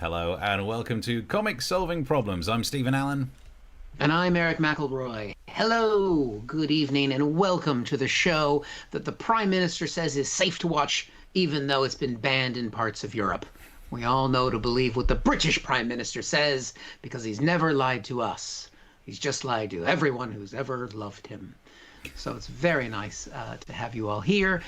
Hello and welcome to Comic Solving Problems. I'm Stephen Allen. And I'm Eric McElroy. Hello, good evening, and welcome to the show that the Prime Minister says is safe to watch, even though it's been banned in parts of Europe. We all know to believe what the British Prime Minister says because he's never lied to us. He's just lied to everyone who's ever loved him. So it's very nice to have you all here.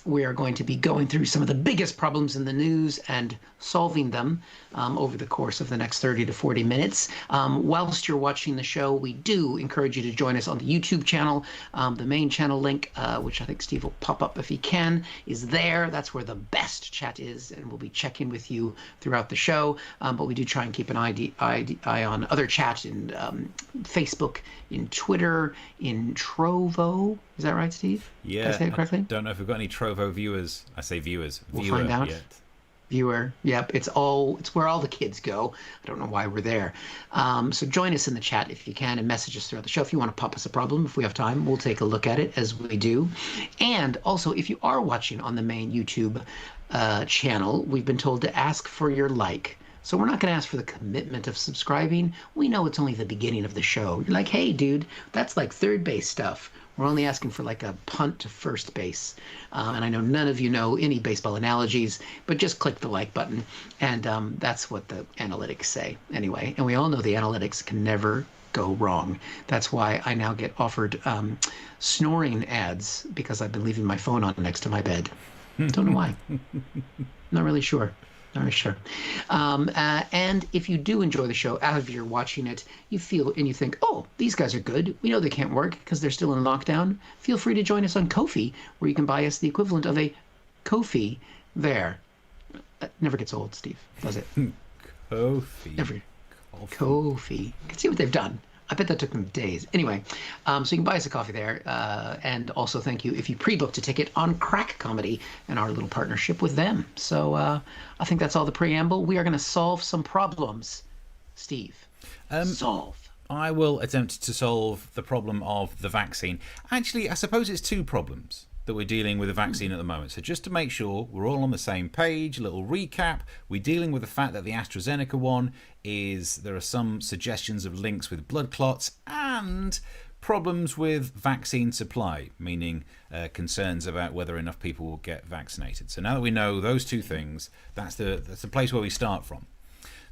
We are going to be going through some of the biggest problems in the news and solving them over the course of the next 30 to 40 minutes. Whilst you're watching the show, we do encourage you to join us on the YouTube channel. The main channel link, which I think Steve will pop up if he can, is there. That's where the best chat is, and we'll be checking with you throughout the show. But we do try and keep an eye on other chat in Facebook, in Twitter, in Trovo. Is that right, Steve? Yeah. Did I say it correctly? Don't know if we've got any Trovo viewers. I say viewers. We'll Viewer find out. Yet. Viewer. Yep. It's where all the kids go. I don't know why we're there. So join us in the chat if you can and message us throughout the show. If you want to pop us a problem, if we have time, we'll take a look at it as we do. And also, if you are watching on the main YouTube channel, we've been told to ask for your like. So we're not going to ask for the commitment of subscribing. We know it's only the beginning of the show. You're like, hey, dude, that's like third base stuff. We're only asking for like a punt to first base. And I know none of you know any baseball analogies, but just click the like button. And that's what the analytics say anyway. And we all know the analytics can never go wrong. That's why I now get offered snoring ads because I've been leaving my phone on next to my bed. Don't know why. Not really sure. Not really sure. And if you do enjoy the show, as you're watching it, you feel and you think, oh, these guys are good. We know they can't work because they're still in lockdown. Feel free to join us on Ko-fi, where you can buy us the equivalent of a Ko-fi there. That never gets old, Steve, does it? Ko-fi. Never. Ko-fi. Can see what they've done. I bet that took them days. Anyway, so you can buy us a coffee there. And also thank you if you pre-booked a ticket on Crack Comedy and our little partnership with them. So I think that's all the preamble. We are going to solve some problems. Steve, solve. I will attempt to solve the problem of the vaccine. Actually, I suppose it's two problems that we're dealing with the vaccine at the moment. So just to make sure we're all on the same page, a little recap, we're dealing with the fact that the AstraZeneca one there are some suggestions of links with blood clots and problems with vaccine supply, meaning concerns about whether enough people will get vaccinated. So now that we know those two things, that's the place where we start from.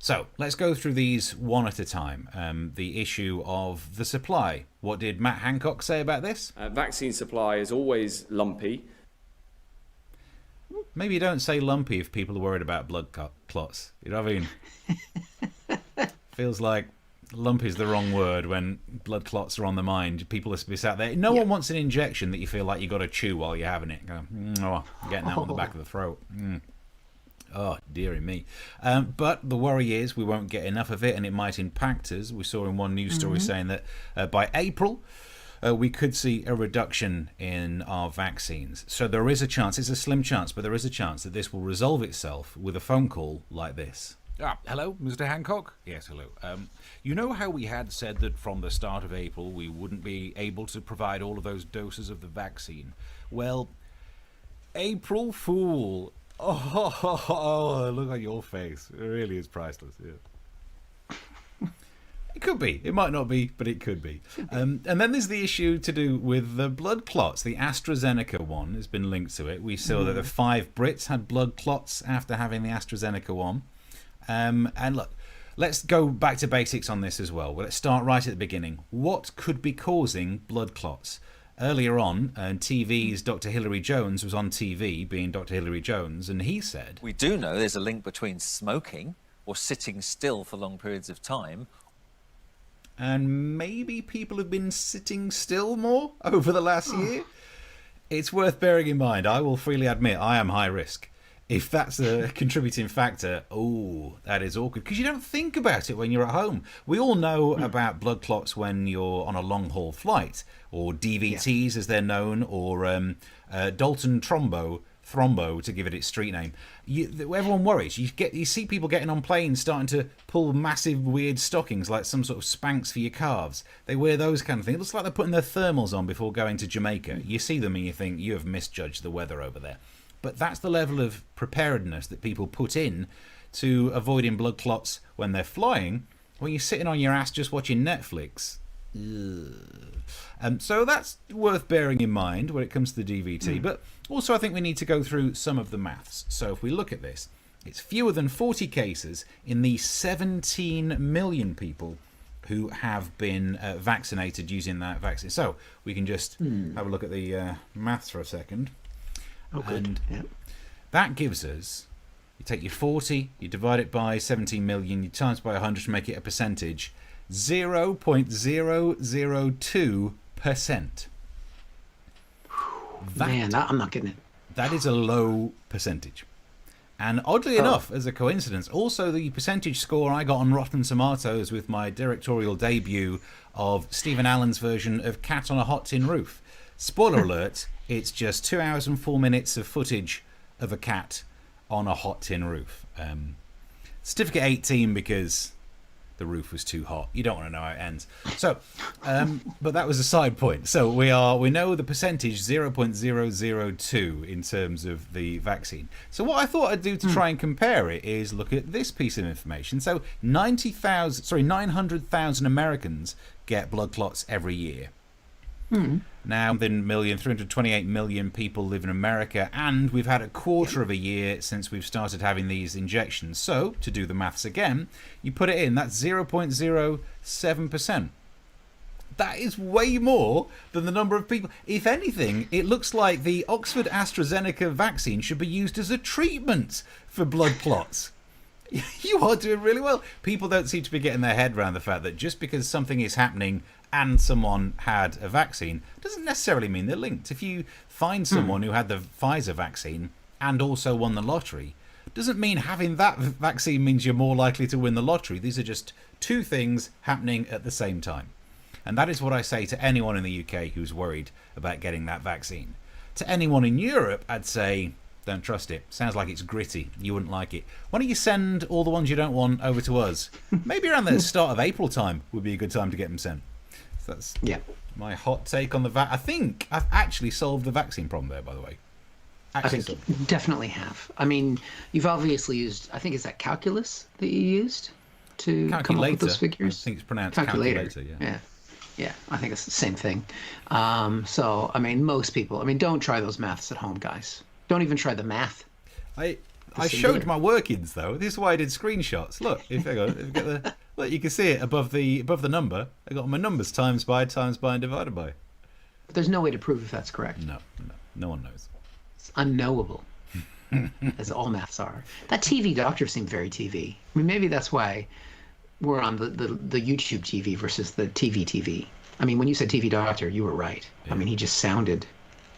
So let's go through these one at a time. The issue of the supply. What did Matt Hancock say about this? Vaccine supply is always lumpy. Maybe you don't say lumpy if people are worried about blood clots. You know what I mean? Feels like lumpy is the wrong word when blood clots are on the mind. People are sat there. No one wants an injection that you feel like you got to chew while you're having it. Go, getting that on the back of the throat. Oh, dearie me. But the worry is we won't get enough of it and it might impact us. We saw in one news story saying that by April, we could see a reduction in our vaccines. So there is a chance, it's a slim chance, but there is a chance that this will resolve itself with a phone call like this. Hello, Mr. Hancock? Yes, hello. You know how we had said that from the start of April we wouldn't be able to provide all of those doses of the vaccine? Well, April Fool. Oh, look at your face. It really is priceless. Yeah. It could be. It might not be, but it could be. And then there's the issue to do with the blood clots. The AstraZeneca one has been linked to it. We saw that the 5 Brits had blood clots after having the AstraZeneca one. And look, let's go back to basics on this as well. Let's start right at the beginning. What could be causing blood clots? Earlier on, TV's Dr. Hilary Jones was on TV, being Dr. Hilary Jones, and he said... We do know there's a link between smoking or sitting still for long periods of time. And maybe people have been sitting still more over the last year? It's worth bearing in mind. I will freely admit I am high risk. If that's a contributing factor, that is awkward. Because you don't think about it when you're at home. We all know about blood clots when you're on a long-haul flight, or DVTs as they're known, or Dalton thrombo to give it its street name. Everyone worries. You see people getting on planes starting to pull massive weird stockings like some sort of Spanx for your calves. They wear those kind of things. It looks like they're putting their thermals on before going to Jamaica. You see them and you think you have misjudged the weather over there. But that's the level of preparedness that people put in to avoiding blood clots when they're flying, when you're sitting on your ass just watching Netflix. So that's worth bearing in mind when it comes to the DVT. But also I think we need to go through some of the maths. So if we look at this, it's fewer than 40 cases in the 17 million people who have been vaccinated using that vaccine. So we can just have a look at the maths for a second. Oh, good. And that gives us, you take your 40, you divide it by 17 million, you times by 100 to make it a percentage, 0.002%. Man, I'm not getting it. That is a low percentage. And oddly enough, as a coincidence, also the percentage score I got on Rotten Tomatoes with my directorial debut of Stephen Allen's version of Cat on a Hot Tin Roof. Spoiler alert, it's just 2 hours and 4 minutes of footage of a cat on a hot tin roof. Certificate 18 because the roof was too hot. You don't want to know how it ends. So, but that was a side point. So we know the percentage 0.002 in terms of the vaccine. So what I thought I'd do to try and compare it is look at this piece of information. So 900,000 Americans get blood clots every year. Now, 328 million people live in America, and we've had a quarter of a year since we've started having these injections. So, to do the maths again, you put it in, that's 0.07%. That is way more than the number of people. If anything, it looks like the Oxford AstraZeneca vaccine should be used as a treatment for blood clots. You are doing really well. People don't seem to be getting their head around the fact that just because something is happening and someone had a vaccine doesn't necessarily mean they're linked. If you find someone who had the Pfizer vaccine and also won the lottery, doesn't mean having that vaccine means you're more likely to win the lottery. These are just two things happening at the same time. And that is what I say to anyone in the UK who's worried about getting that vaccine. To anyone in Europe, I'd say, don't trust it. Sounds like it's gritty. You wouldn't like it. Why don't you send all the ones you don't want over to us? Maybe around the start of April time would be a good time to get them sent. So that's my hot take on the I think I've actually solved the vaccine problem there, by the way. I think you definitely have. I mean, you've obviously used, I think, is that calculus that you used to come up with those figures? I think it's pronounced calculator. Yeah, I think it's the same thing. So, I mean, most people, don't try those maths at home, guys. Don't even try the math. I showed my workings though. This is why I did screenshots. Look, if I get the look, you can see it above the number. I got my numbers times by, and divided by. But there's no way to prove if that's correct. No one knows. It's unknowable, as all maths are. That TV doctor seemed very TV. I mean, maybe that's why we're on the YouTube TV versus the TV. I mean, when you said TV doctor, you were right. Yeah. I mean, he just sounded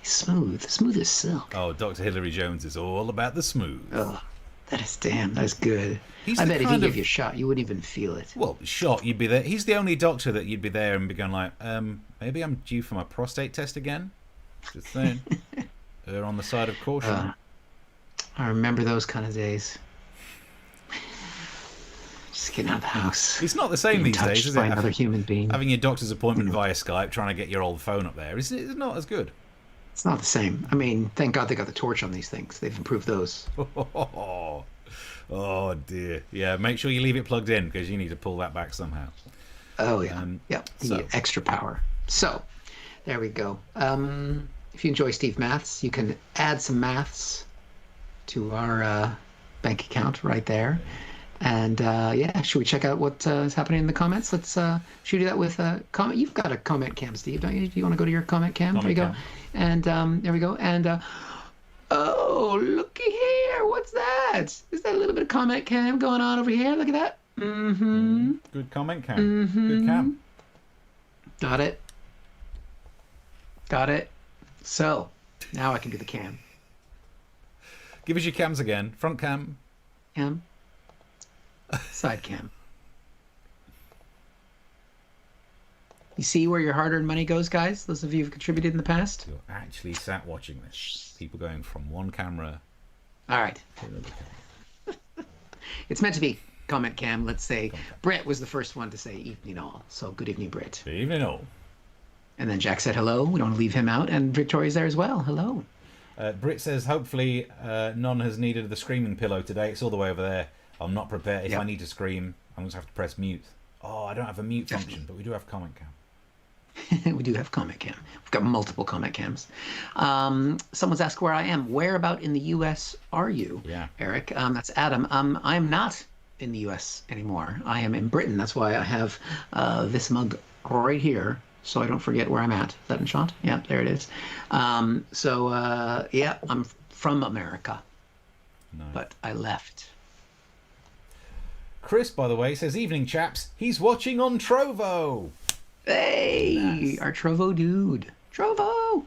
smooth as silk. Oh, Dr. Hilary Jones is all about the smooth. Oh, that is good. I bet if he gave you a shot, you wouldn't even feel it. Well, shot, you'd be there. He's the only doctor that you'd be there and be going like, maybe I'm due for my prostate test again. Just saying. They're on the side of caution. I remember those kind of days. Just getting out of the house. It's not the same these days, is it? Another human being. Having your doctor's appointment via Skype, trying to get your old phone up there, it's not as good. It's not the same. I mean, thank God they got the torch on these things. They've improved those. Oh dear. Yeah, make sure you leave it plugged in because you need to pull that back somehow. Oh yeah. You need extra power. So, there we go. If you enjoy Steve Maths, you can add some maths to our bank account right there. And should we check out what is happening in the comments? Let's should we do that with a comment? You've got a comment cam, Steve, don't you? Do you want to go to your comment cam? There you go. And there we go. And oh, looky here. What's that? Is that a little bit of comment cam going on over here? Look at that. Mm-hmm. Good comment cam. Good cam. Got it. So now I can do the cam. Give us your cams again. Front cam. Cam. Side cam. You see where your hard-earned money goes, guys? Those of you who've contributed in the past? You're actually sat watching this. People going from one camera. All right. It's meant to be comment cam. Let's say Brett was the first one to say evening all. So good evening, Brett. Good evening all. And then Jack said hello. We don't want to leave him out. And Victoria's there as well. Hello. Britt says, hopefully none has needed the screaming pillow today. It's all the way over there. I'm not prepared. If Yep. I need to scream, I'm going to have to press mute. Oh, I don't have a mute function, but we do have comment cam. We do have comment cam. We've got multiple comment cams. Someone's asked where I am. Where about in the U.S. are you, Yeah. Eric? That's Adam. I am not in the U.S. anymore. I am in Britain. That's why I have this mug right here, so I don't forget where I'm at. Is that enchant? Yeah, there it is. Yeah, I'm from America, Nice. but I left. Chris, by the way, says, evening, chaps. He's watching on Trovo. Hey, Nice. our Trovo dude. Trovo.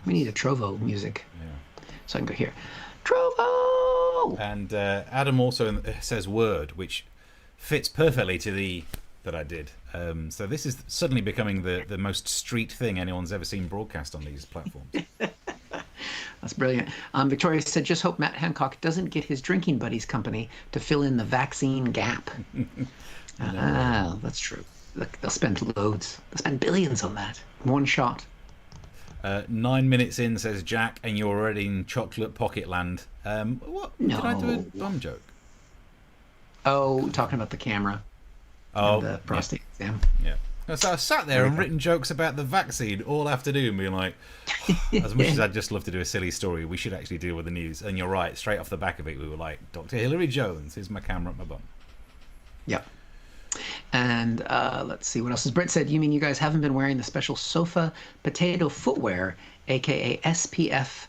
We need a Trovo music. Yeah. So I can go here. Trovo. And Adam also says word, which fits perfectly to the that I did. So this is suddenly becoming the most street thing anyone's ever seen broadcast on these platforms. That's brilliant. Victoria said, just hope Matt Hancock doesn't get his drinking buddies company to fill in the vaccine gap. That's true. Look, they'll spend loads. They'll spend billions on that. One shot. 9 minutes in, says Jack, and you're already in chocolate pocket land. What? No. Did I do a bum joke? Oh, talking about the camera. Oh, And the prostate exam. yeah. So I sat there and written jokes about the vaccine all afternoon, being like, as much as I'd just love to do a silly story, we should actually deal with the news. And you're right, straight off the back of it, we were like, Dr. Hilary Jones, here's my camera at my bum. Yep. And let's see what else. As Brett said, you mean you guys haven't been wearing the special sofa potato footwear, aka SPF?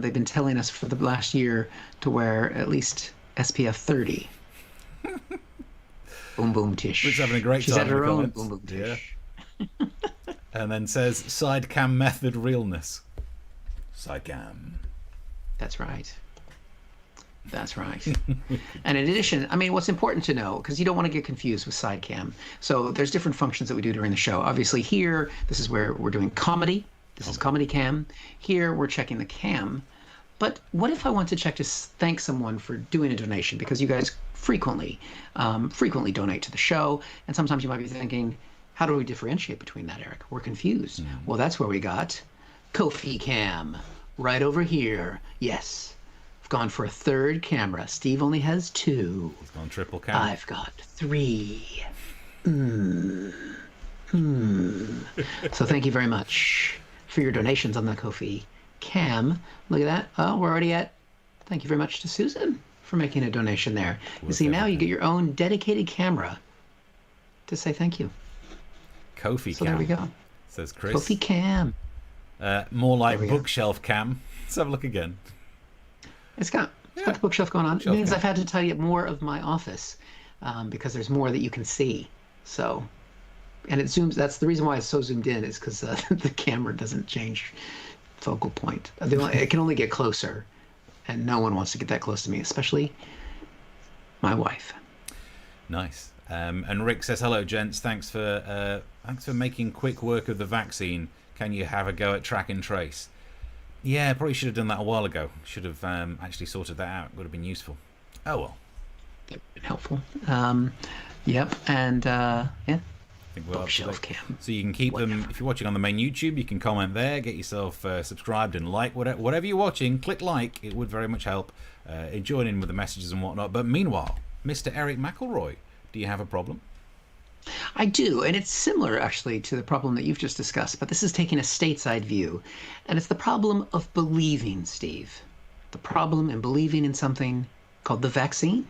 They've been telling us for the last year to wear at least SPF 30. Boom boom tish. She's having a great She's time at in the her own comments. boom boom tish. And then says, side cam method realness. Side cam. That's right. That's right. And in addition, I mean, what's important to know, because you don't want to get confused with side cam. So there's different functions that we do during the show. Obviously here, this is where we're doing comedy. This is comedy cam. Here, we're checking the cam. But what if I want to check to thank someone for doing a donation? Because you guys frequently donate to the show. And sometimes you might be thinking, how do we differentiate between that, Eric? We're confused. Well, that's where we got Ko-fi Cam right over here. Yes, I've gone for a third camera. Steve only has two. He's gone triple cam. I've got three. So thank you very much for your donations on the Ko-fi Cam. Look at that. Oh, we're already at. Thank you very much to Susan for making a donation there. You see, now you get your own dedicated camera to say thank you. Kofi So cam. there we go. Says Chris. Ko-fi Cam. More like There we go. bookshelf cam. Let's have a look again. It's got the bookshelf going on. Bookshelf It means cam. I've had to tidy up more of my office because there's more that you can see. So, and it zooms. That's the reason why it's so zoomed in is because the camera doesn't change focal point. It can only get closer, and no one wants to get that close to me, especially my wife. Nice. And Rick says, hello, gents. Thanks for making quick work of the vaccine. Can you have a go at track and trace? Yeah, probably should have done that a while ago. Should have actually sorted that out. Would have been useful. Oh, well. That would have been helpful. Yep. And yeah. I think we're up to Bookshelf date. cam. So you can keep them, if you're watching on the main YouTube, you can comment there, get yourself subscribed and like. Whatever you're watching, click like. It would very much help. Join in with the messages and whatnot. But meanwhile, Mr. Eric McElroy, do you have a problem? I do, and it's similar actually to the problem that you've just discussed, but this is taking a stateside view, and it's the problem of believing, Steve. The problem in believing in something called the vaccine.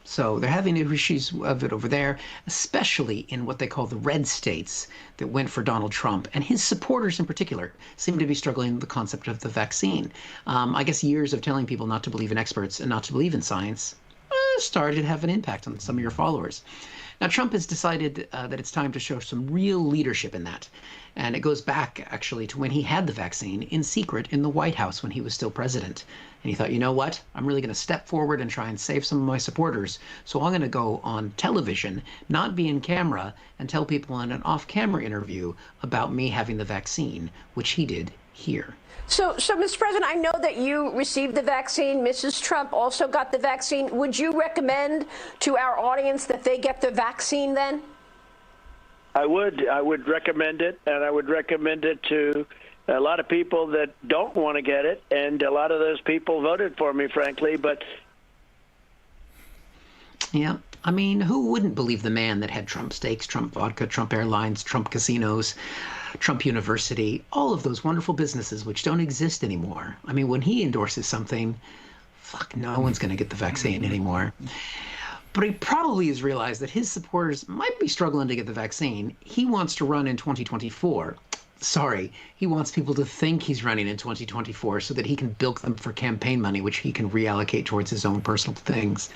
So they're having issues of it over there, especially in what they call the red states that went for Donald Trump, and his supporters in particular seem to be struggling with the concept of the vaccine. I guess years of telling people not to believe in experts and not to believe in science started to have an impact on some of your followers. Now, Trump has decided that it's time to show some real leadership in that. And it goes back, actually, to when he had the vaccine in secret in the White House when he was still president. And he thought, you know what? I'm really going to step forward and try and save some of my supporters. So I'm going to go on television, not be in camera, and tell people in an off-camera interview about me having the vaccine, which he did here. So, Mr. President, I know that you received the vaccine. Mrs. Trump also got the vaccine. Would you recommend to our audience that they get the vaccine then? I would recommend it, and I would recommend it to a lot of people that don't want to get it, and a lot of those people voted for me, frankly, but Yeah. I mean, who wouldn't believe the man that had Trump steaks, Trump vodka, Trump airlines, Trump casinos, Trump University, all of those wonderful businesses which don't exist anymore? I mean, when he endorses something, fuck, no one's going to get the vaccine anymore. But he probably has realized that his supporters might be struggling to get the vaccine. He wants to run in 2024. Sorry, he wants people to think he's running in 2024 so that he can bilk them for campaign money, which he can reallocate towards his own personal things.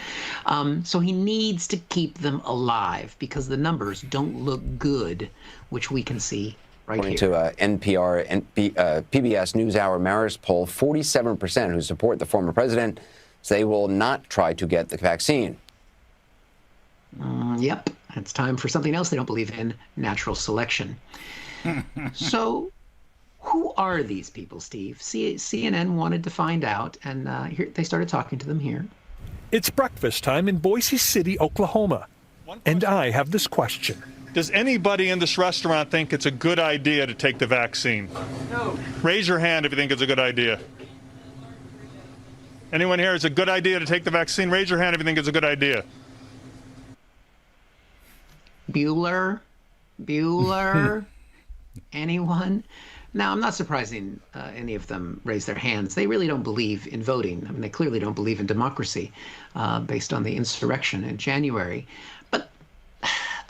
So he needs to keep them alive because the numbers don't look good, which we can see right According here. to NPR and PBS NewsHour Marist poll, 47% who support the former president say will not try to get the vaccine. Yep, it's time for something else they don't believe in, natural selection. So who are these people, Steve? CNN wanted to find out, and here they started talking to them here. It's breakfast time in Boise City, Oklahoma. And I have this question. Does anybody in this restaurant think it's a good idea to take the vaccine? No. Raise your hand if you think it's a good idea. Anyone here, it's a good idea to take the vaccine? Raise your hand if you think it's a good idea. Bueller? Anyone? Now, I'm not surprising any of them raise their hands. They really don't believe in voting. I mean, they clearly don't believe in democracy based on the insurrection in January. But,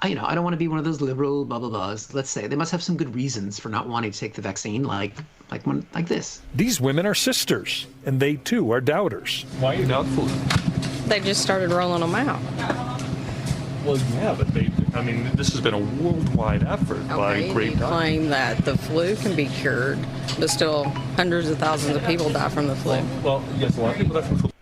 I don't want to be one of those liberal blah, blah, blahs. Let's say they must have some good reasons for not wanting to take the vaccine, like this. These women are sisters, and they too are doubters. Why are you doubtful? They just started rolling them out. Well, yeah, but this has been a worldwide effort by great they claim that the flu can be cured, but still hundreds of thousands of people die from the flu. Well, yes, a lot of people die from the flu.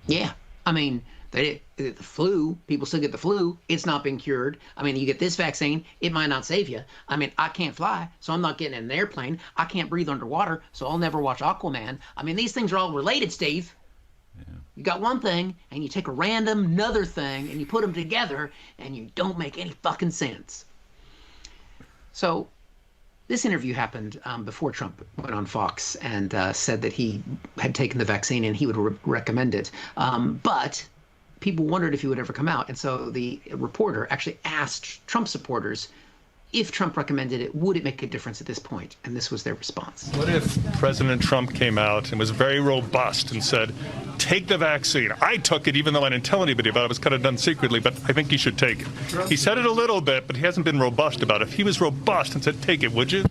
Yeah, I mean, the flu, people still get the flu. It's not been cured. I mean, you get this vaccine, it might not save you. I mean, I can't fly, so I'm not getting in an airplane. I can't breathe underwater, so I'll never watch Aquaman. I mean, these things are all related, Steve. Yeah. You got one thing, and you take a random another thing, and you put them together, and you don't make any fucking sense. So this interview happened before Trump went on Fox and said that he had taken the vaccine and he would recommend it. But people wondered if he would ever come out. And so the reporter actually asked Trump supporters if Trump recommended it, would it make a difference at this point? And this was their response. What if President Trump came out and was very robust and said, take the vaccine? I took it even though I didn't tell anybody about it. It was kind of done secretly, but I think you should take it. He said it a little bit, but he hasn't been robust about it. If he was robust and said, take it, would you?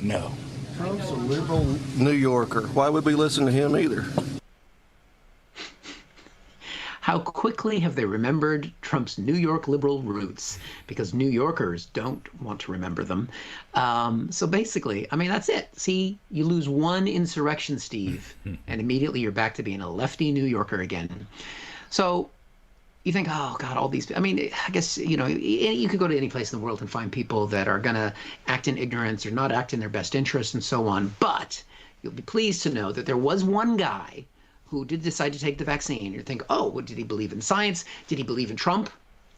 No. Trump's a liberal New Yorker. Why would we listen to him either? How quickly have they remembered Trump's New York liberal roots? Because New Yorkers don't want to remember them. So basically, I mean, that's it. See, you lose one insurrection, Steve, and immediately you're back to being a lefty New Yorker again. So you think, oh, God, all these... I mean, I guess, you could go to any place in the world and find people that are going to act in ignorance or not act in their best interest and so on. But you'll be pleased to know that there was one guy who did decide to take the vaccine. You think, oh, what, did he believe in science? Did he believe in Trump?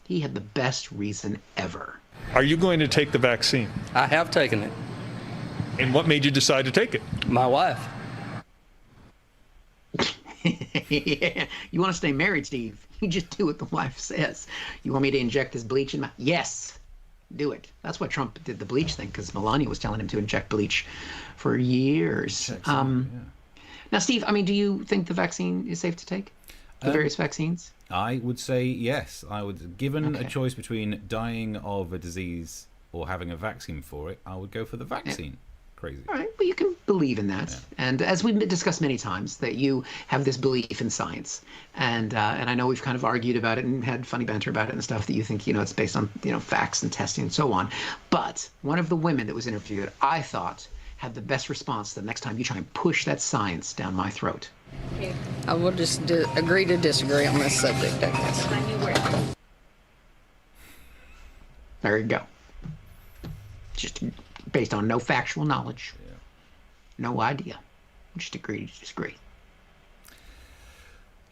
He had the best reason ever. Are you going to take the vaccine? I have taken it. And what made you decide to take it? My wife. Yeah. You want to stay married, Steve? You just do what the wife says. You want me to inject this bleach in my... Yes, do it. That's why Trump did the bleach thing, because Melania was telling him to inject bleach for years. Now, Steve, I mean, do you think the vaccine is safe to take? The various vaccines? I would say yes. I would, given a choice between dying of a disease or having a vaccine for it, I would go for the vaccine. Yeah. Crazy. All right, well, you can believe in that. Yeah. And as we've discussed many times, that you have this belief in science. And I know we've kind of argued about it and had funny banter about it and stuff, that you think, it's based on, facts and testing and so on. But one of the women that was interviewed, I thought, had the best response the next time you try and push that science down my throat. I will just agree to disagree on this subject, I guess. There you go. Just based on no factual knowledge. Yeah. No idea. Just agree to disagree.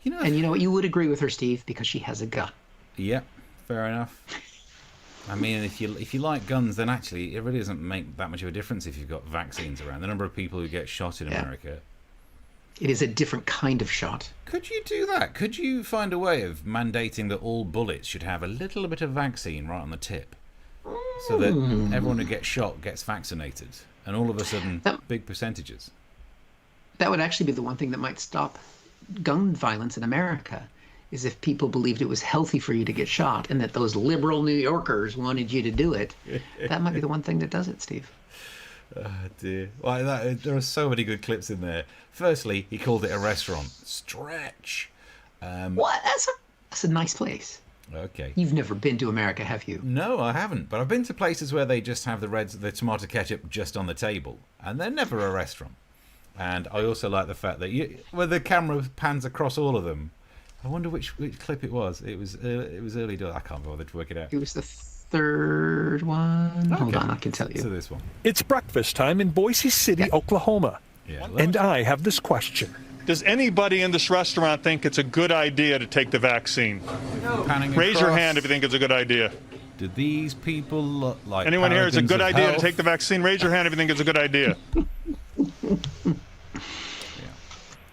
And you know what? You would agree with her, Steve, because she has a gun. Yeah, fair enough. I mean, if you like guns, then actually it really doesn't make that much of a difference if you've got vaccines around. The number of people who get shot in America, It is a different kind of shot. Could you do that? Could you find a way of mandating that all bullets should have a little bit of vaccine right on the tip? So that everyone who gets shot gets vaccinated. And all of a sudden, big percentages. That would actually be the one thing that might stop gun violence in America, is if people believed it was healthy for you to get shot and that those liberal New Yorkers wanted you to do it. That might be the one thing that does it, Steve. Oh, dear. There are so many good clips in there. Firstly, he called it a restaurant. Stretch. What? That's a nice place. Okay. You've never been to America, have you? No, I haven't. But I've been to places where they just have the tomato ketchup just on the table. And they're never a restaurant. And I also like the fact that when the camera pans across all of them, I wonder which clip it was. It was early. I can't bother to work it out. It was the third one. Okay. Hold on, I can tell you. So this one. It's breakfast time in Boise City, Oklahoma. Yeah, and I have this question. Does anybody in this restaurant think it's a good idea to take the vaccine? Raise your hand if you think it's a good idea. Do these people look like anyone here is a good idea health? to take the vaccine? Raise your hand if you think it's a good idea.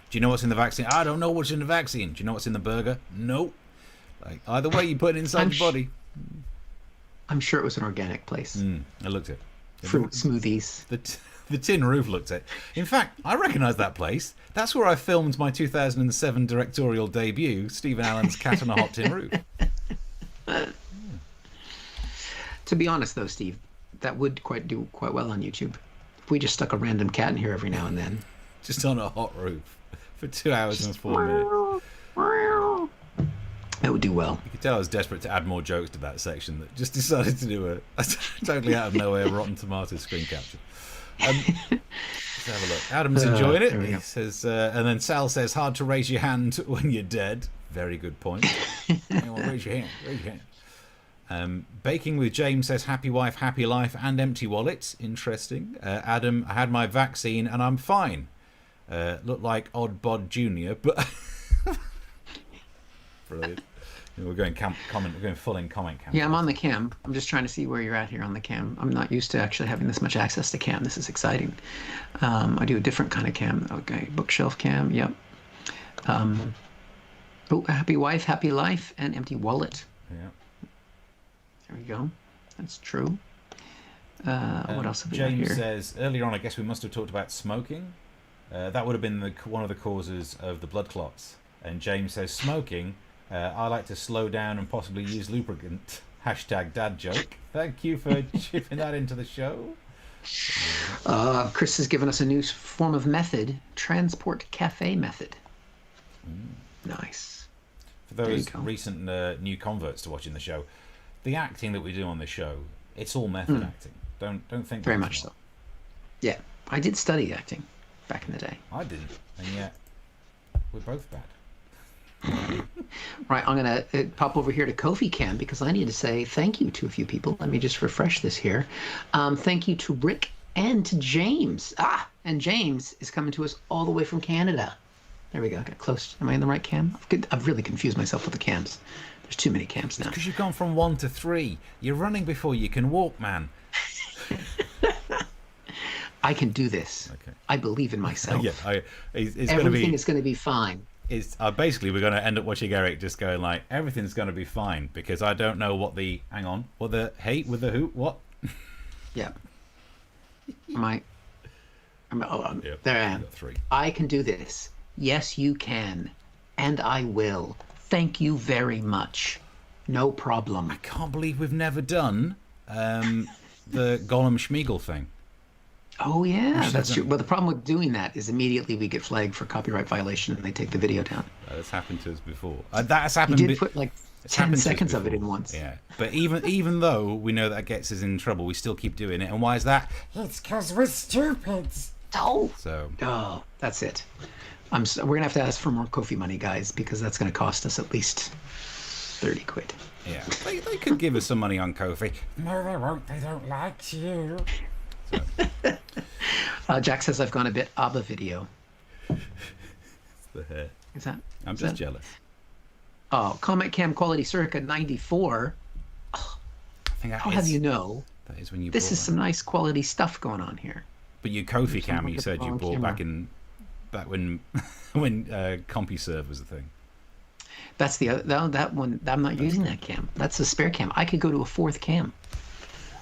Do you know what's in the vaccine? I don't know what's in the vaccine. Do you know what's in the burger? Nope. Like either way, you put it inside your body. I'm sure it was an organic place. I looked at it. Fruit smoothies. The tin roof looked at it. In fact, I recognise that place. That's where I filmed my 2007 directorial debut, Stephen Allen's Cat on a Hot Tin Roof. To be honest, though, Steve, that would do quite well on YouTube. If we just stuck a random cat in here every now and then. Just on a hot roof for 2 hours and 4 minutes. That would do well. You could tell I was desperate to add more jokes to that section that just decided to do a totally out of nowhere Rotten Tomatoes screen capture. Let's have a look. Adam's enjoying it. He says, and then Sal says, hard to raise your hand when you're dead. Very good point. Anyone, raise your hand. Raise your hand. Baking with James says, happy wife, happy life, and empty wallet. Interesting. Adam, I had my vaccine and I'm fine. Look like Odd Bod Jr., but brilliant. We're going comment. We're going full in comment cam. Yeah, I'm on the cam. I'm just trying to see where you're at here on the cam. I'm not used to actually having this much access to cam. This is exciting. I do a different kind of cam. Okay, bookshelf cam. Yep. Happy wife, happy life, and empty wallet. Yeah. There we go. That's true. What else have we got James here? says, earlier on, I guess we must have talked about smoking. That would have been one of the causes of the blood clots. And James says, smoking, I like to slow down and possibly use lubricant. Hashtag dad joke. Thank you for chipping that into the show. Chris has given us a new form of method, transport cafe method. Nice. For those recent new converts to watching the show, the acting that we do on this show, it's all method acting. Don't think very much so. Yeah, I did study acting back in the day. I didn't, and yet we're both bad. Right, I'm going to pop over here to Kofi Cam because I need to say thank you to a few people. Let me just refresh this here. Thank you to Rick and to James. And James is coming to us all the way from Canada. There we go. Got close. Am I in the right cam? I've really confused myself with the cams. There's too many cams now. Because you've gone from 1 to 3. You're running before you can walk, man. I can do this. Okay. I believe in myself. Yeah, everything is going to be fine. Basically, we're going to end up watching Eric just going like, everything's going to be fine because I don't know what the what. Yeah. Yep, there I am. 3. I can do this. Yes, you can, and I will. Thank you very much. No problem. I can't believe we've never done the Gollum Schmeagol thing. Oh yeah, that's true. Well, the problem with doing that is immediately we get flagged for copyright violation and they take the video down. That's happened to us before. That's happened. You did put like 10 seconds of it in once. Yeah, but even though we know that gets us in trouble, we still keep doing it. And why is that? It's because we're stupid. Oh. So. Oh, that's it. We're gonna have to ask for more Kofi money, guys, because that's gonna cost us at least 30 quid. Yeah, they could give us some money on Kofi. No, they won't. They don't like you. So. Jack says I've gone a bit ABBA video. It's the hair. Is that? I'm just jealous. Oh, Comet Cam quality circa 94. Oh, how have you know? That is when you. This is some nice quality stuff going on here. But your Kofi Cam, you said you bought back in back when when CompuServe was a thing. That's the other, that one. I'm not using that cam. That's a spare cam. I could go to a fourth cam.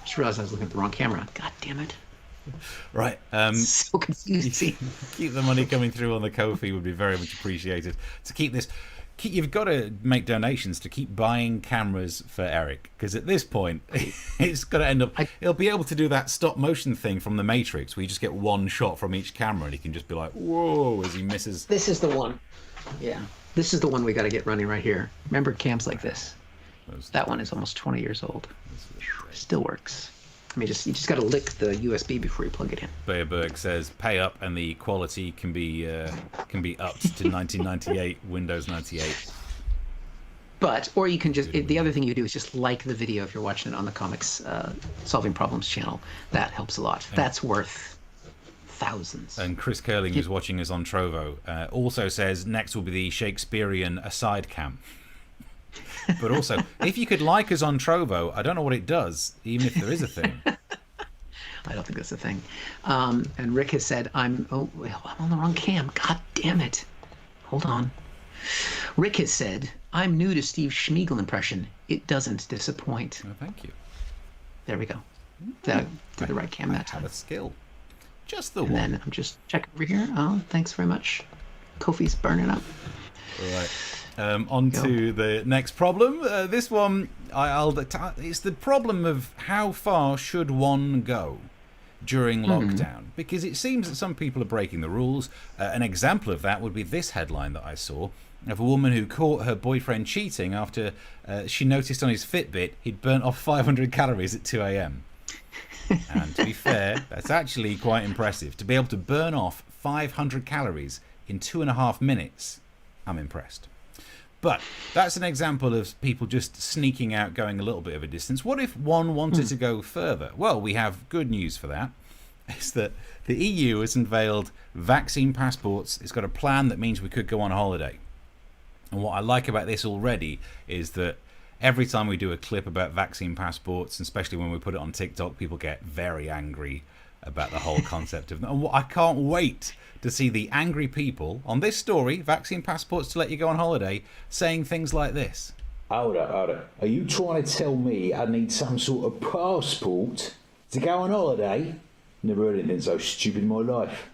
Just realized I was looking at the wrong camera. God damn it. Right. So confusing. Keep the money coming through on the Ko-fi would be very much appreciated. To keep this, you've got to make donations to keep buying cameras for Eric, because at this point, it's going to end up. He'll be able to do that stop motion thing from The Matrix, where you just get one shot from each camera, and he can just be like, "Whoa!" as he misses. This is the one. Yeah, this is the one we got to get running right here. Remember cams like this? That one is almost 20 years old. Still works. I mean, you just got to lick the USB before you plug it in. Beerberg says, "Pay up, and the quality can be upped to 1998 Windows 98." Or you can just the other thing you do is just like the video if you're watching it on the Comics Solving Problems channel. That helps a lot. That's worth thousands. And Chris Curling, who's watching us on Trovo, also says next will be the Shakespearean aside cam. But also, if you could like us on Trovo, I don't know what it does, even if there is a thing. I don't think that's a thing. And Rick has said, I'm on the wrong cam. God damn it. Hold on. Rick has said, I'm new to Steve Schmiegel impression. It doesn't disappoint. Oh, thank you. There we go. Did the right cam that time. Have a skill. Just the and one. Then I'm just checking over here. Oh, thanks very much. Kofi's burning up. All right. On to the next problem. This one, it's the problem of how far should one go during lockdown, because it seems that some people are breaking the rules. An example of that would be this headline that I saw of a woman who caught her boyfriend cheating after she noticed on his Fitbit he'd burnt off 500 calories at 2 a.m. And to be fair, that's actually quite impressive. To be able to burn off 500 calories in 2.5 minutes, I'm impressed. But that's an example of people just sneaking out, going a little bit of a distance. What if one wanted to go further? Well, we have good news for that. It's that the EU has unveiled vaccine passports. It's got a plan that means we could go on holiday. And what I like about this already is that every time we do a clip about vaccine passports, and especially when we put it on TikTok, people get very angry about the whole concept of them. And I can't wait to see the angry people on this story, vaccine passports to let you go on holiday, saying things like this. Hold up. Are you trying to tell me I need some sort of passport to go on holiday? Never heard anything so stupid in my life.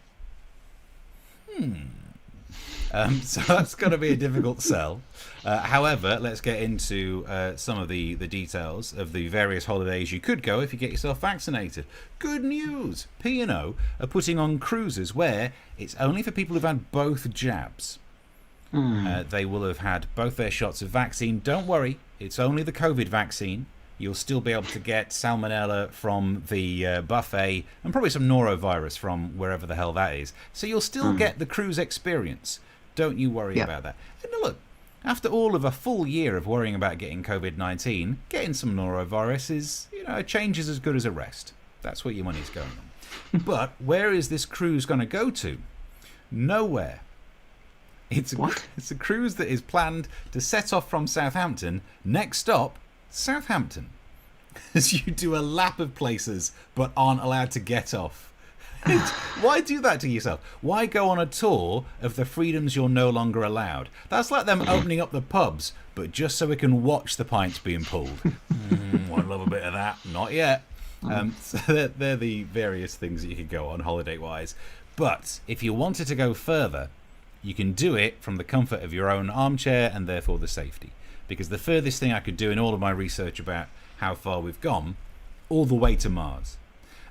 So that's going to be a difficult sell. However, let's get into some of the details of the various holidays you could go if you get yourself vaccinated. Good news! P&O are putting on cruises where it's only for people who've had both jabs. They will have had both their shots of vaccine. Don't worry, it's only the COVID vaccine. You'll still be able to get salmonella from the buffet and probably some norovirus from wherever the hell that is. So you'll still get the cruise experience. Don't you worry about that. And look, after all of a full year of worrying about getting COVID-19, getting some norovirus is, a change is as good as a rest. That's where your money's going on. But where is this cruise going to go to? Nowhere. It's a cruise that is planned to set off from Southampton. Next stop, Southampton. As you do a lap of places but aren't allowed to get off. Why do that to yourself? Why go on a tour of the freedoms you're no longer allowed? That's like them opening up the pubs, but just so we can watch the pints being pulled. I'd love a bit of that. Not yet. So they're the various things that you could go on holiday-wise. But if you wanted to go further, you can do it from the comfort of your own armchair and therefore the safety. Because the furthest thing I could do in all of my research about how far we've gone, all the way to Mars.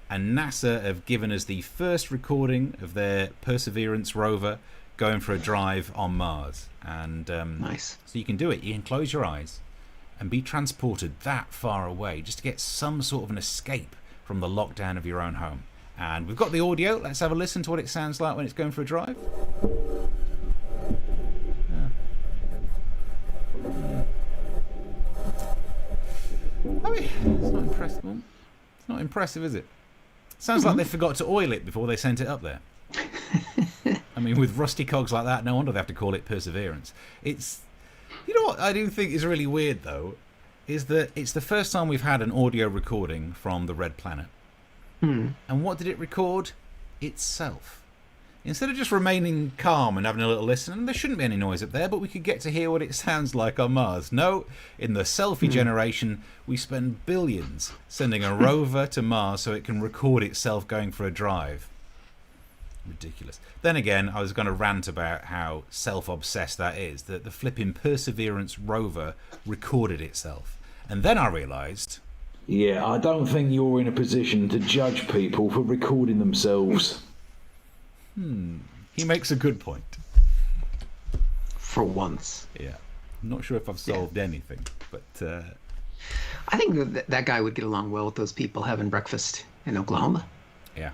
And NASA have given us the first recording of their Perseverance rover going for a drive on Mars. And nice. So you can do it. You can close your eyes and be transported that far away just to get some sort of an escape from the lockdown of your own home. And we've got the audio. Let's have a listen to what it sounds like when it's going for a drive. I mean, it's not impressive. It's not impressive, is it? Sounds like they forgot to oil it before they sent it up there. I mean, with rusty cogs like that, no wonder they have to call it Perseverance. It's, what I do think is really weird, though, is that it's the first time we've had an audio recording from the Red Planet. And what did it record? Itself. Instead of just remaining calm and having a little listen, and there shouldn't be any noise up there, but we could get to hear what it sounds like on Mars. No, in the selfie generation, we spend billions sending a rover to Mars so it can record itself going for a drive. Ridiculous. Then again, I was going to rant about how self-obsessed that is, that the flipping Perseverance rover recorded itself. And then I realised... Yeah, I don't think you're in a position to judge people for recording themselves. He makes a good point. For once. Yeah. I'm not sure if I've solved anything, but... I think that guy would get along well with those people having breakfast in Oklahoma. Yeah.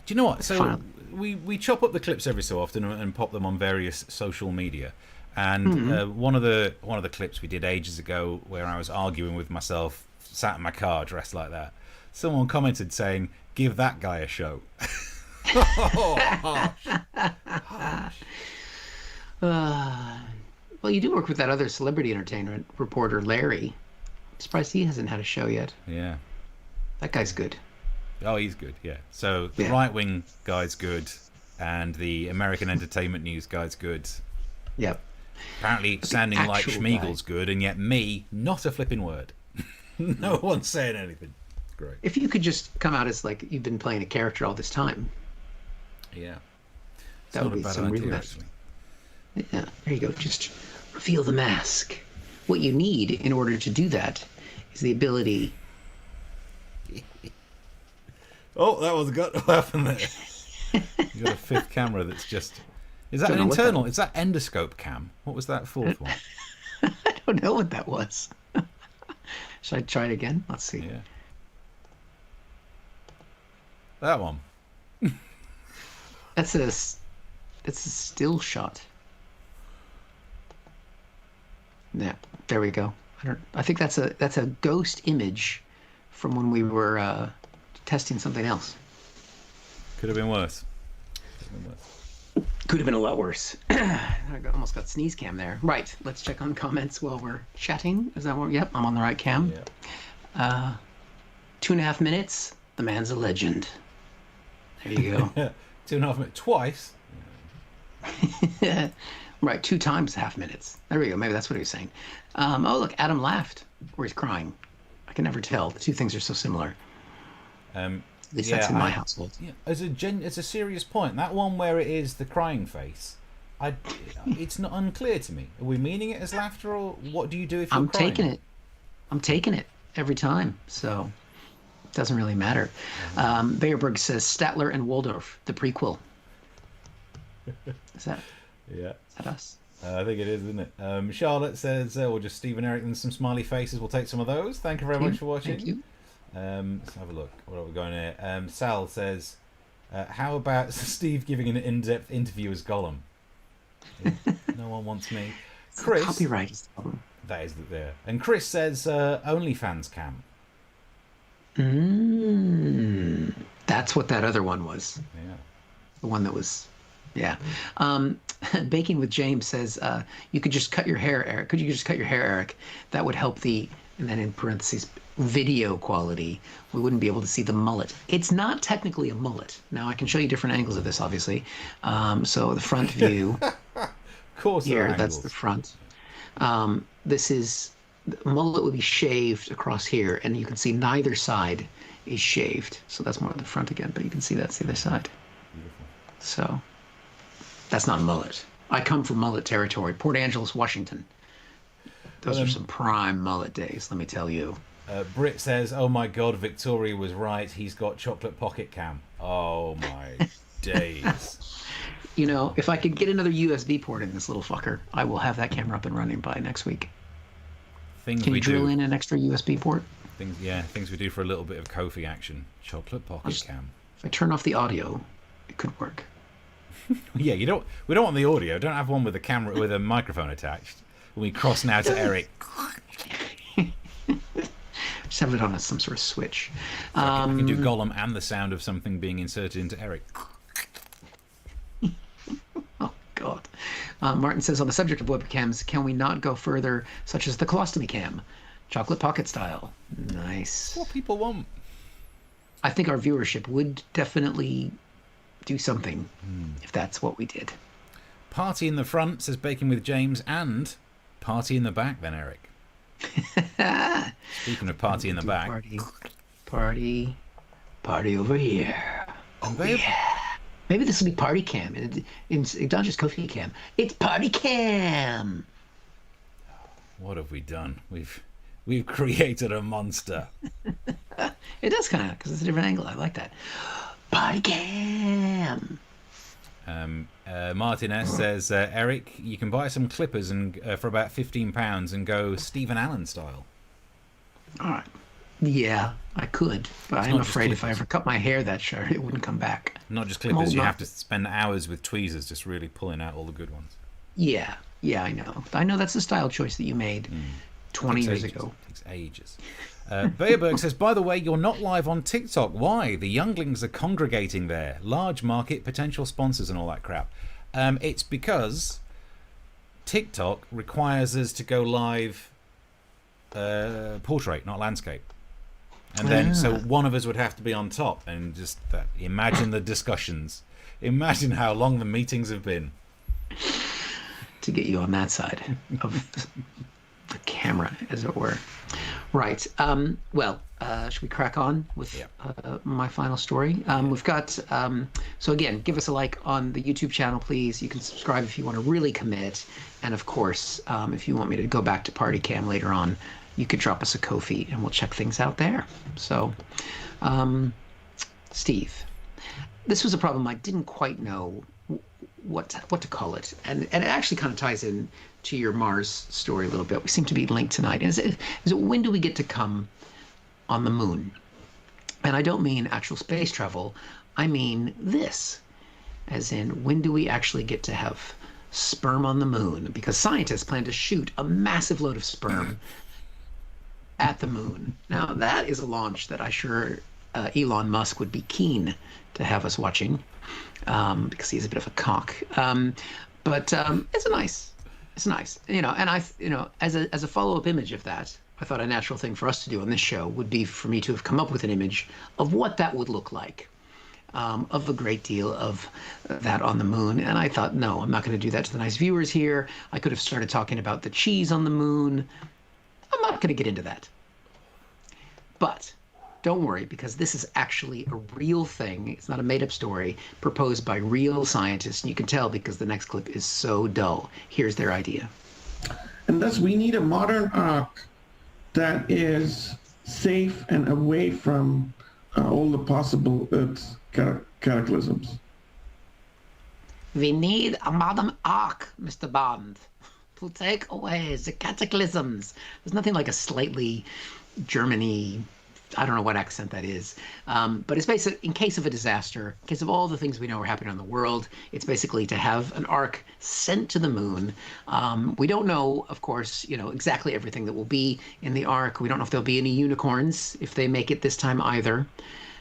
Do you know what? So we chop up the clips every so often and pop them on various social media. And one of the clips we did ages ago where I was arguing with myself, sat in my car dressed like that, someone commented saying, "Give that guy a show." Harsh. Well, you do work with that other celebrity entertainment reporter, Larry. I'm surprised he hasn't had a show yet. Yeah. That guy's good. Oh, he's good, yeah. So the right-wing guy's good, and the American Entertainment News guy's good. Yep. Apparently sounding like Schmiegel's good, and yet me, not a flipping word. No one's saying anything. Great. If you could just come out as like you've been playing a character all this time. Yeah. That would be some real message. Yeah, there you go. Just reveal the mask. What you need in order to do that is the ability... Oh, that was good. What happened there? You got a fifth camera that's just... Is that an internal? Is that endoscope cam? What was that fourth one? I don't know what that was. Should I try it again? Let's see. Yeah. That one. That's a still shot. Yeah, there we go. I think that's a ghost image from when we were testing something else. Could have been worse. Could have been a lot worse. I almost got sneeze cam there. Right. Let's check on comments while we're chatting. Is that what? Yep, I'm on the right cam. Yeah. 2.5 minutes. The man's a legend. There you go. 2.5 minutes. Twice. Right, 2 times half minutes. There we go. Maybe that's what he was saying. Oh, look, Adam laughed, or he's crying. I can never tell. The two things are so similar. At least that's in my household. Yeah, as a serious point, that one where it is the crying face, it's not unclear to me. Are we meaning it as laughter, or what do you do if you're crying? I'm taking it every time, so it doesn't really matter. Bayerberg says Statler and Waldorf, the prequel. Is that? Yeah. Is that us? I think it is, isn't it? Charlotte says, well, just Stephen Eric and some smiley faces. We'll take some of those. Thank you very much for watching. Thank you. Let's have a look. What are we going here? Sal says, how about Steve giving an in-depth interview as Gollum? No one wants me. Chris, copyright is the problem. That is there. And Chris says, OnlyFans cam. That's what that other one was. Yeah. The one that was... Yeah. Baking with James says, you could just cut your hair, Eric. Could you just cut your hair, Eric? That would help the, and then in parentheses, video quality. We wouldn't be able to see the mullet. It's not technically a mullet. Now, I can show you different angles of this, obviously. So the front view. Of course, here, that's the front. This is, the mullet would be shaved across here, and you can see neither side is shaved. So that's more of the front again, but you can see that's the other side. Beautiful. So... that's not a mullet. I come from mullet territory. Port Angeles, Washington. Those are some prime mullet days, let me tell you. Britt says, oh my God, Victoria was right. He's got chocolate pocket cam. Oh my days. You know, if I could get another USB port in this little fucker, I will have that camera up and running by next week. Can you drill in an extra USB port? Things we do for a little bit of Kofi action. Chocolate pocket cam. If I turn off the audio, it could work. Yeah, we don't want the audio. Don't have one with a camera with a microphone attached. When we cross now to Eric. Just have it on some sort of switch. So I can do Gollum and the sound of something being inserted into Eric. Oh God. Martin says, on the subject of webcams, can we not go further, such as the colostomy cam, chocolate pocket style? Nice. That's what people want. I think our viewership would definitely do something if that's what we did. Party in the front, says Baking with James, and party in the back then, Eric. Speaking of party in the back. Party over here. Oh, yeah. Maybe this will be party cam. Not just Kofi cam. It's party cam. What have we done? We've created a monster. It does kind of, because it's a different angle. I like that. Party cam. Martin S says, Eric, you can buy some clippers and for about £15 and go Stephen Allen style. All right. Yeah, I could, but I'm afraid if I ever cut my hair that short, it wouldn't come back. Not just clippers, you have to spend hours with tweezers just really pulling out all the good ones. Yeah, I know. I know that's the style choice that you made 20 years ago. It takes ages. Beerberg says, by the way, you're not live on TikTok. Why? The younglings are congregating there. Large market, potential sponsors and all that crap. It's because TikTok requires us to go live portrait, not landscape. And then, so one of us would have to be on top, and just imagine the discussions. Imagine how long the meetings have been. To get you on that side of the camera, as it were. Right. Should we crack on with my final story? We've got, so again, give us a like on the YouTube channel, please. You can subscribe if you want to really commit. And of course, if you want me to go back to Party Cam later on, you could drop us a Ko-fi and we'll check things out there. So, Steve, this was a problem I didn't quite know what to call it. And it actually kind of ties in to your Mars story a little bit. We seem to be linked tonight. Is it when do we get to come on the moon? And I don't mean actual space travel. I mean this, as in when do we actually get to have sperm on the moon? Because scientists plan to shoot a massive load of sperm at the moon. Now, that is a launch that I'm sure Elon Musk would be keen to have us watching, because he's a bit of a cock. But it's nice. And as a follow-up image of that, I thought a natural thing for us to do on this show would be for me to have come up with an image of what that would look like, of a great deal of that on the moon. And I thought, no, I'm not going to do that to the nice viewers here. I could have started talking about the cheese on the moon. I'm not going to get into that. But don't worry, because this is actually a real thing. It's not a made-up story proposed by real scientists. And you can tell because the next clip is so dull. Here's their idea. And thus we need a modern ark that is safe and away from all the possible Earth's cataclysms. We need a modern ark, Mr. Bond, to take away the cataclysms. There's nothing like a slightly Germany, I don't know what accent that is, but it's basically in case of a disaster, in case of all the things we know are happening in the world, it's basically to have an ark sent to the moon. We don't know, of course, exactly everything that will be in the ark. We don't know if there'll be any unicorns if they make it this time either.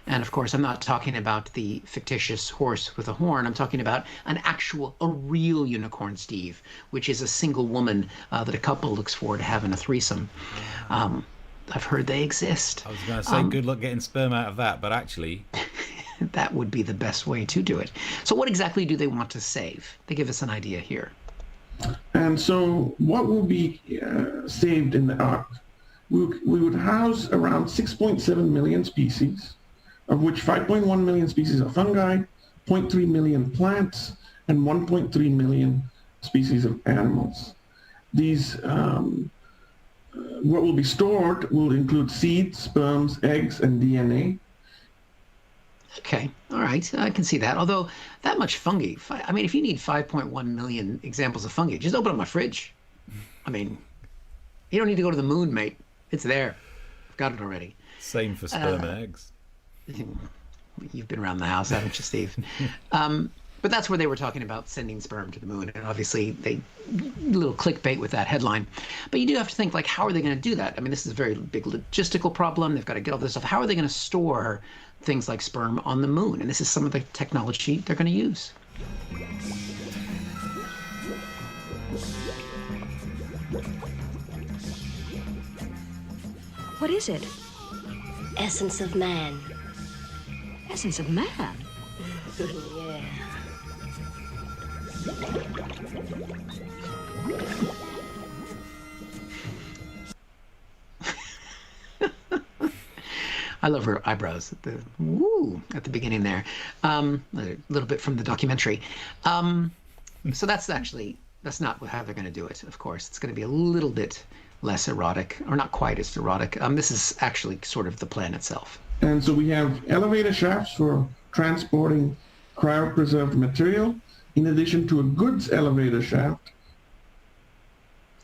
And of course, I'm not talking about the fictitious horse with a horn. I'm talking about a real unicorn, Steve, which is a single woman that a couple looks forward to having a threesome. I've heard they exist. I was going to say, good luck getting sperm out of that, but actually... that would be the best way to do it. So what exactly do they want to save? They give us an idea here. And so what will be saved in the ark? We would house around 6.7 million species, of which 5.1 million species are fungi, 0.3 million plants, and 1.3 million species of animals. These... what will be stored will include seeds, sperms, eggs, and DNA. Okay, all right, I can see that. Although that much fungi, I mean, if you need 5.1 million examples of fungi, just open up my fridge. I mean, you don't need to go to the moon, mate. It's there. I've got it already. Same for sperm and eggs. You've been around the house, haven't you, Steve? But that's where they were talking about sending sperm to the moon. And obviously, a little clickbait with that headline. But you do have to think, how are they going to do that? I mean, this is a very big logistical problem. They've got to get all this stuff. How are they going to store things like sperm on the moon? And this is some of the technology they're going to use. What is it? Essence of man. Essence of man? I love her eyebrows at the woo at the beginning there. A little bit from the documentary. So that's not how they're going to do it. Of course, it's going to be a little bit less erotic, or not quite as erotic. This is actually sort of the plan itself. And so we have elevator shafts for transporting cryopreserved material, in addition to a goods elevator shaft.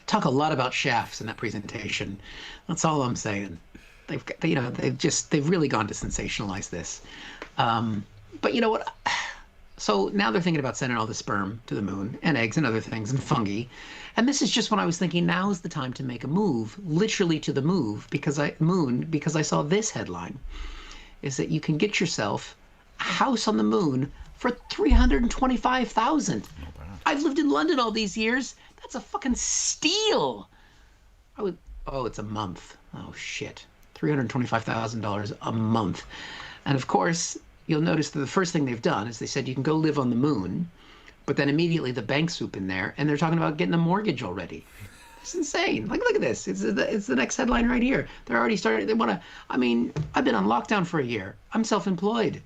Talk a lot about shafts in that presentation. That's all I'm saying. They've really gone to sensationalize this. But you know what? So now they're thinking about sending all the sperm to the moon and eggs and other things and fungi. And this is just when I was thinking now is the time to make a move, literally to the because I saw this headline, is that you can get yourself a house on the moon for $325,000. I've lived in London all these years. That's a fucking steal. It's a month. Oh shit. $325,000 a month. And of course, you'll notice that the first thing they've done is they said you can go live on the moon, but then immediately the banks swoop in there and they're talking about getting a mortgage already. It's insane. Look at this. It's the next headline right here. They're already starting. They want to. I mean, I've been on lockdown for a year. I'm self-employed.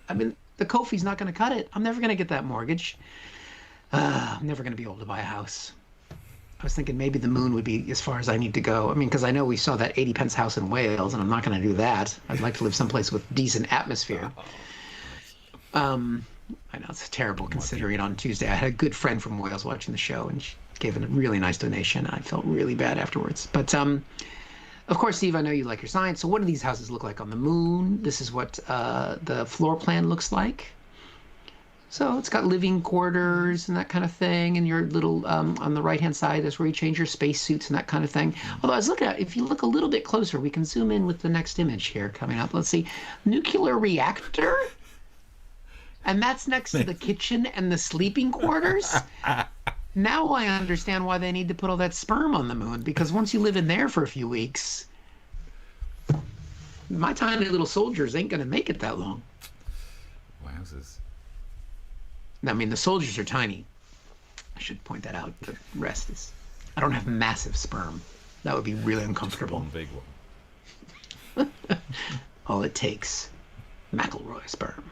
I mean, the Kofi's not going to cut it. I'm never going to get that mortgage. I'm never going to be able to buy a house. I was thinking maybe the moon would be as far as I need to go. I mean, because I know we saw that 80 pence house in Wales, and I'm not going to do that. I'd like to live someplace with decent atmosphere. I know it's terrible considering on Tuesday I had a good friend from Wales watching the show, and she gave a really nice donation. I felt really bad afterwards. But of course, Steve, I know you like your science. So what do these houses look like on the moon? This is what the floor plan looks like. So it's got living quarters and that kind of thing, and your little, on the right-hand side, that's where you change your spacesuits and that kind of thing. Although I was looking at, if you look a little bit closer, we can zoom in with the next image here coming up. Let's see, nuclear reactor? And that's next to the kitchen and the sleeping quarters? Now I understand why they need to put all that sperm on the moon, because once you live in there for a few weeks, my tiny little soldiers ain't going to make it that long. Wowzers. I mean, the soldiers are tiny. I should point that out. The rest is... I don't have massive sperm. That would be really uncomfortable. One big one. All it takes. McElroy sperm.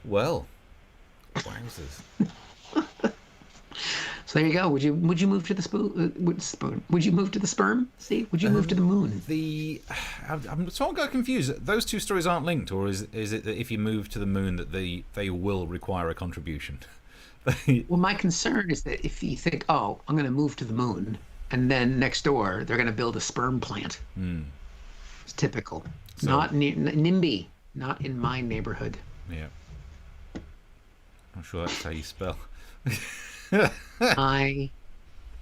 Well, wowzers. So there you go. Would you move to the spoon? Would you move to the sperm? See? Would you move to the moon? I'm so I got confused. Those two stories aren't linked, or is it that if you move to the moon that they will require a contribution? Well, my concern is that if you think, oh, I'm going to move to the moon, and then next door they're going to build a sperm plant. It's typical. So, not NIMBY. Not in my neighborhood. Yeah. I'm sure that's how you spell.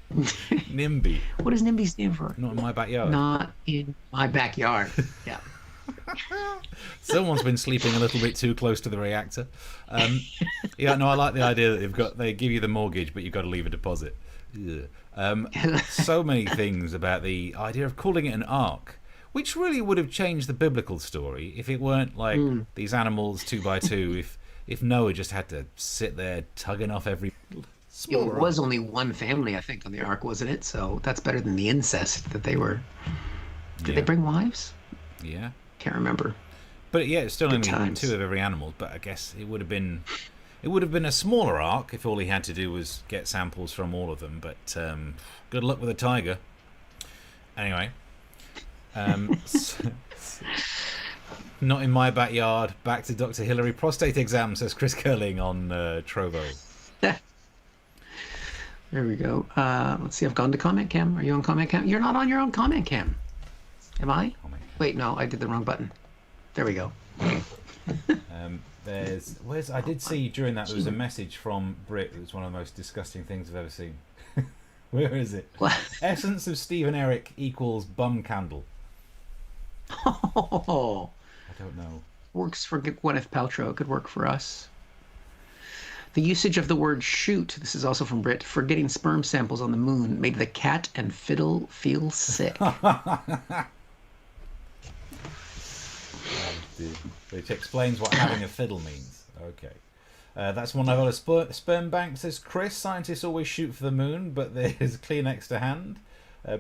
NIMBY. What does NIMBY stand for? Not in my backyard. Not in my backyard. Yeah. Someone's been sleeping a little bit too close to the reactor. Yeah, no, I like the idea that they give you the mortgage, but you've got to leave a deposit. So many things about the idea of calling it an ark, which really would have changed the biblical story if it weren't like these animals 2 by 2. If Noah just had to sit there tugging off every... It was only one family, I think, on the ark, wasn't it? So that's better than the incest that they were... Did they bring wives? Yeah. Can't remember. But yeah, it's still only 2 of every animal, but I guess it would have been a smaller ark if all he had to do was get samples from all of them, but good luck with a tiger. Anyway. Not in my backyard. Back to Dr. Hillary. Prostate exam, says Chris Curling on Trovo. There we go. Let's see. I've gone to comment cam. Are you on comment cam? You're not on your own comment cam. Am I? Wait, no. I did the wrong button. There we go. I did see during that there was a message from Brit that was one of the most disgusting things I've ever seen. Where is it? What? Essence of Stephen Eric equals bum candle. Oh. I don't know. Works for Gwyneth Paltrow. Could work for us. The usage of the word shoot, this is also from Brit, for getting sperm samples on the moon made the cat and fiddle feel sick. Which explains what having a fiddle means. Okay. That's one I've got. A sperm bank, says Chris. Scientists always shoot for the moon, but there's Kleenex to hand.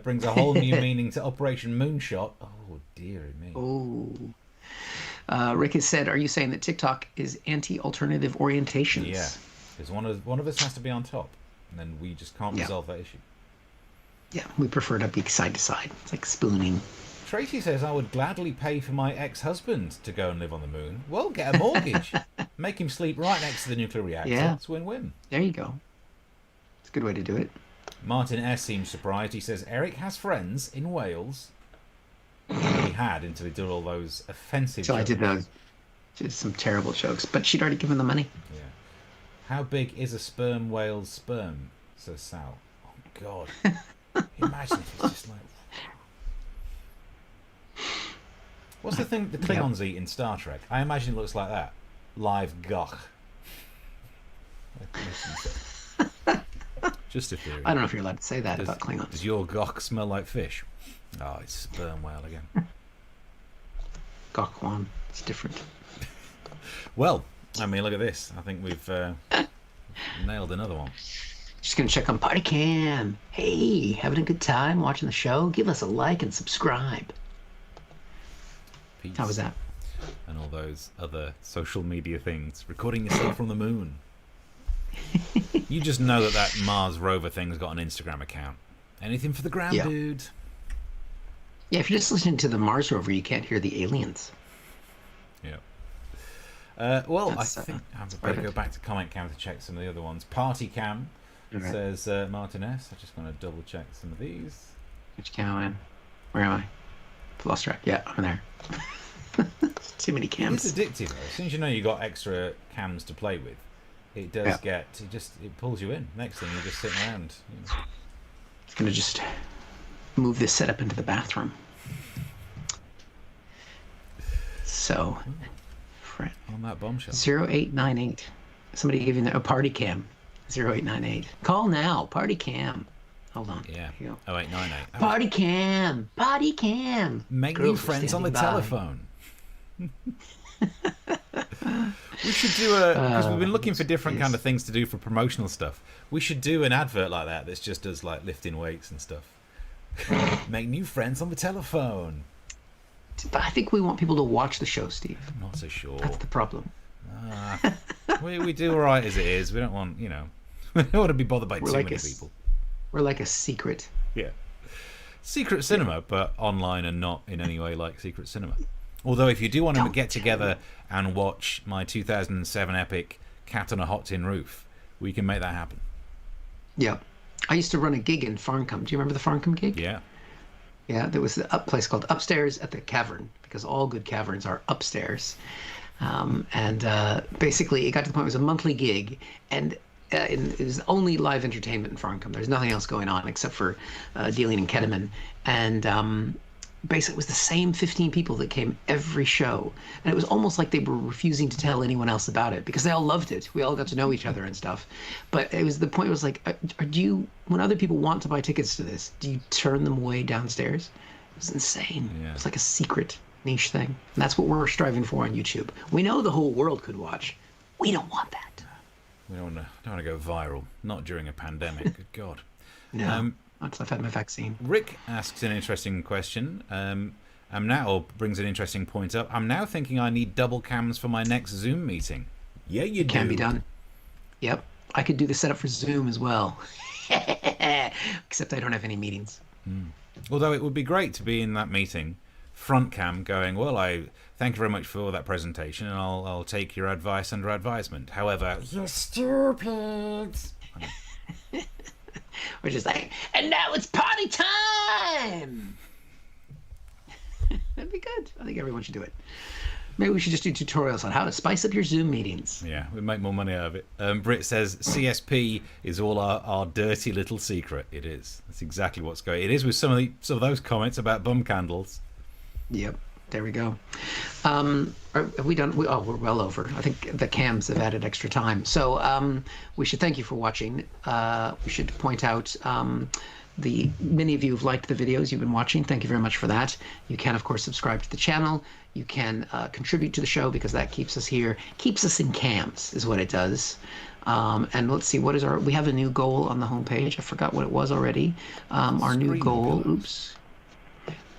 Brings a whole new meaning to Operation Moonshot. Oh, dearie me. Oh. Rick has said, are you saying that TikTok is anti-alternative orientations? Yeah. Because one of us has to be on top, and then we just can't resolve that issue. Yeah, we prefer to be side to side. It's like spooning. Tracy says, I would gladly pay for my ex-husband to go and live on the moon. Well, get a mortgage. Make him sleep right next to the nuclear reactor. Yeah. It's win-win. There you go. It's a good way to do it. Martin S. seems surprised. He says, Eric has friends in Wales. He had until he did all those offensive So jokes. I did those. Just some terrible jokes. But she'd already given the money. Yeah. How big is a sperm whale's sperm? Says Sal. Oh, God. Imagine if it's just like... What's the thing the Klingons eat in Star Trek? I imagine it looks like that. Live gok. Just a theory. I don't know if you're allowed to say that about Klingons. Does your gok smell like fish? Oh, it's sperm whale again. Gokwan. It's different. Well, I mean, look at this. I think we've nailed another one. Just gonna check on Party Cam. Hey, having a good time watching the show? Give us a like and subscribe. Peace. How was that? And all those other social media things. Recording yourself from the moon. You just know that Mars rover thing's got an Instagram account. Anything for the gram, dude. Yeah, if you're just listening to the Mars rover, you can't hear the aliens. Yeah. Well, I think I'm better go back to comment cam to check some of the other ones. Party cam says Martin S. I'm just going to double check some of these. Which cam am I in? Where am I? Lost track. Yeah, I'm there. Too many cams. It's addictive though. As soon as you know you got extra cams to play with, it does it pulls you in. Next thing you're just sitting around. You know. It's gonna just move this setup into the bathroom. So, on that bombshell. 0898. Somebody give you a party cam. 0898. Call now. Party cam. Hold on. Yeah. 0898. Party cam. Party cam. Make new friends on the telephone. We should do because we've been looking for different kind of things to do for promotional stuff. We should do an advert like that that's just us like lifting weights and stuff. Make new friends on the telephone. But I think we want people to watch the show, Steve. I'm not so sure. That's the problem. We do all right as it is. We don't want, we don't want to be bothered by too many people. We're like a secret. Yeah. Secret cinema, but online and not in any way like secret cinema. Although if you do want to get together and watch my 2007 epic Cat on a Hot Tin Roof, we can make that happen. Yeah. I used to run a gig in Farncombe. Do you remember the Farncombe gig? Yeah. Yeah, there was the place called Upstairs at the Cavern, because all good caverns are upstairs. Basically, it got to the point it was a monthly gig, and it was only live entertainment in Farncombe. There's nothing else going on except for dealing in ketamine. And basically, it was the same 15 people that came every show. And it was almost like they were refusing to tell anyone else about it because they all loved it. We all got to know each other and stuff. But it was the point was like, when other people want to buy tickets to this, do you turn them away downstairs? It was insane. Yeah. It was like a secret niche thing. And that's what we're striving for on YouTube. We know the whole world could watch. We don't want that. We don't want to go viral. Not during a pandemic. Good God. No. Until I've had my vaccine. Rick asks an interesting question. Brings an interesting point up. I'm now thinking I need double cams for my next Zoom meeting. Yeah, you do. Can be done. Yep. I could do the setup for Zoom as well. Except I don't have any meetings. Although it would be great to be in that meeting, front cam, going, well, I thank you very much for that presentation, and I'll take your advice under advisement. However, you're stupid. We're just like, and now it's party time! That'd be good. I think everyone should do it. Maybe we should just do tutorials on how to spice up your Zoom meetings. Yeah, we'd make more money out of it. Britt says, CSP is all our dirty little secret. It is. That's exactly what's going on. It is with some of those comments about bum candles. Yep. There we go. Have we done? We're well over. I think the cams have added extra time. So we should thank you for watching. We should point out many of you have liked the videos you've been watching. Thank you very much for that. You can, of course, subscribe to the channel. You can contribute to the show because that keeps us here, keeps us in cams is what it does. And let's see, we have a new goal on the homepage. I forgot what it was already. Our new goal, oops.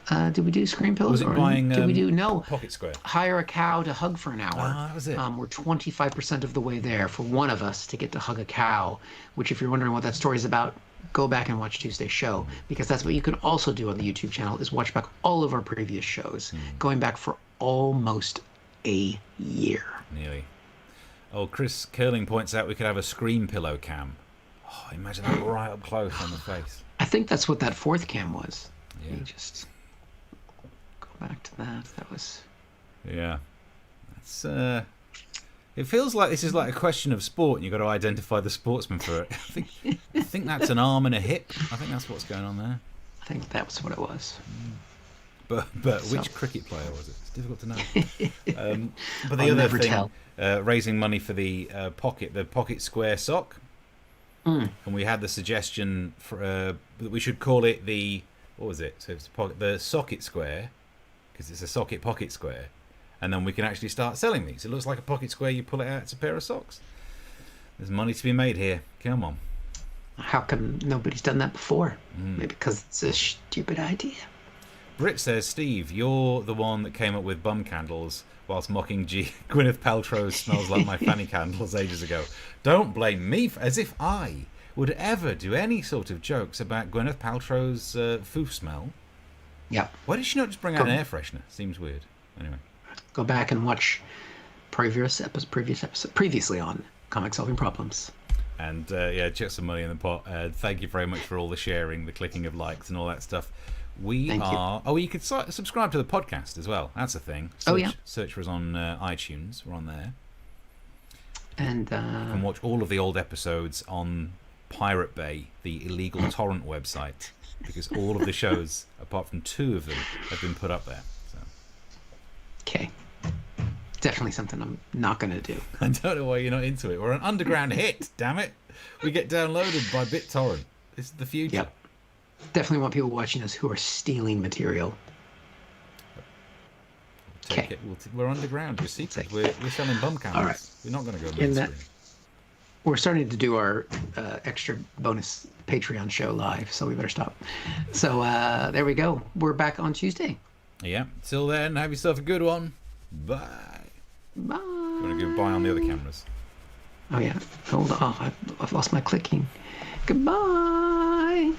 Did we do screen pillows? Was it buying did we do, no. Pocket Square? Hire a cow to hug for an hour. That was it. We're 25% of the way there for one of us to get to hug a cow, which if you're wondering what that story is about, go back and watch Tuesday's show, because that's what you can also do on the YouTube channel, is watch back all of our previous shows, going back for almost a year. Nearly. Oh, Chris Curling points out we could have a screen pillow cam. Oh, imagine that right up close on the face. I think that's what that fourth cam was. Yeah. Let me just go back to that. That was... Yeah. That's, it feels like this is like a question of sport and you've got to identify the sportsman for it. I think that's an arm and a hip. I think that's what's going on there. I think that was what it was. But which cricket player was it? It's difficult to know. But the other thing, raising money for the pocket square sock. And we had the suggestion for, that we should call it the, what was it? So it's the socket square, because it's a socket pocket square. And then we can actually start selling these. It looks like a pocket square, you pull it out, it's a pair of socks. There's money to be made here. Come on. How come nobody's done that before? Maybe because it's a stupid idea. Britt says, Steve, you're the one that came up with bum candles whilst mocking Gwyneth Paltrow's Smells Like My Fanny Candles ages ago. Don't blame me, as if I would ever do any sort of jokes about Gwyneth Paltrow's foof smell. Yeah. Why did she not just bring out an air freshener? Seems weird. Anyway. Go back and watch previously on Comic Solving Problems. And yeah, chuck some money in the pot. Thank you very much for all the sharing, the clicking of likes and all that stuff. Thank you. Oh, you could subscribe to the podcast as well. That's a thing. Search for us on iTunes. We're on there. And you can watch all of the old episodes on Pirate Bay, the illegal torrent website, because all of the shows, apart from 2 of them, have been put up there. So. Okay. Definitely something I'm not going to do. I don't know why you're not into it. We're an underground hit, damn it. We get downloaded by BitTorrent. This is the future. Yep. Definitely want people watching us who are stealing material. Okay. We're underground. We're secret. We're selling bum candles. All right. We're not going to go mainstream. We're starting to do our extra bonus Patreon show live, so we better stop. So there we go. We're back on Tuesday. Yeah. Till then, have yourself a good one. Bye. Bye. I'm going to go bye on the other cameras. Oh, yeah. Hold on. I've lost my clicking. Goodbye.